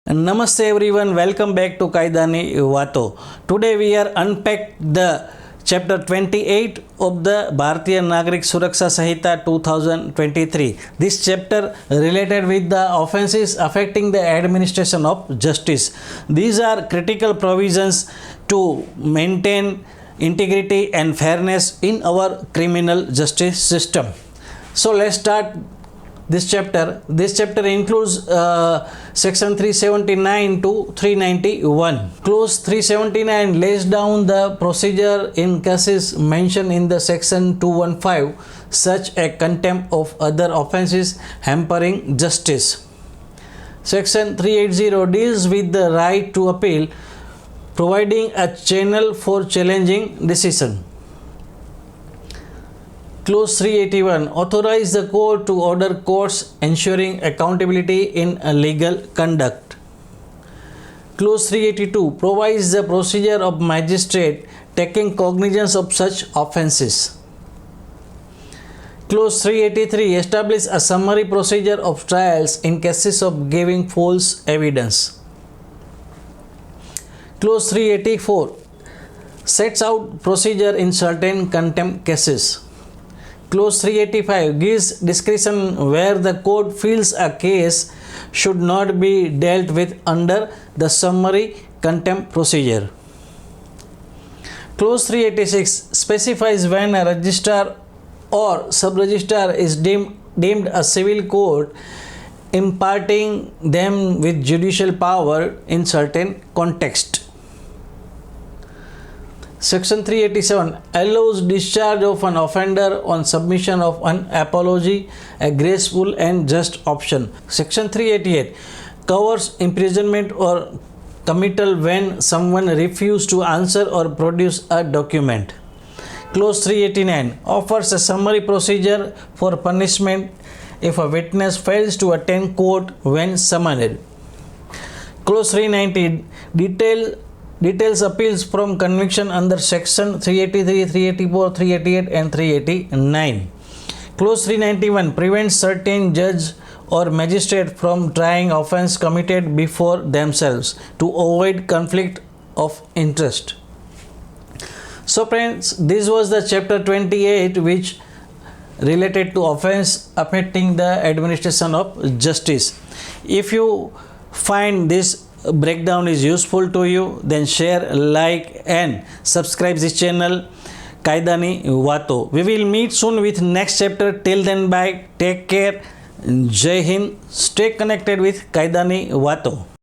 Namaste everyone, welcome back to Kaydanivato. Today we are unpack the chapter 28 of the Bhartiya Nagrik Suraksha Sanhita 2023. This chapter related with the offences affecting the administration of justice. These are critical provisions to maintain integrity and fairness in our criminal justice system. So let's start this chapter. This chapter includes section 379 to 391. Clause 379 lays down the procedure in cases mentioned in the section 215, such as contempt of other offences hampering justice. Section 380 deals with the right to appeal, providing a channel for challenging decision. Clause 381 authorizes the court to order courts ensuring accountability in legal conduct. Clause 382 provides the procedure of magistrate taking cognizance of such offences. Clause 383 establishes a summary procedure of trials in cases of giving false evidence. Clause 384 sets out procedure in certain contempt cases. Clause 385 gives discretion where the court feels a case should not be dealt with under the summary contempt procedure. Clause 386 specifies when a registrar or sub-registrar is deemed a civil court, imparting them with judicial power in certain context. Section 387 allows discharge of an offender on submission of an apology, a graceful and just option. Section 388 covers imprisonment or committal when someone refuses to answer or produce a document. Clause 389 offers a summary procedure for punishment if a witness fails to attend court when summoned. Clause 390 details appeals from conviction under section 383, 384, 388 and 389. Clause 391 prevents certain judge or magistrate from trying offence committed before themselves to avoid conflict of interest. So friends, this was the chapter 28 which related to offence affecting the administration of justice. If you find this breakdown is useful to you, then share, like and subscribe this channel Kaydanivato. We will meet soon with next chapter. Till then, bye, take care, Jai Hind, stay connected with Kaydanivato.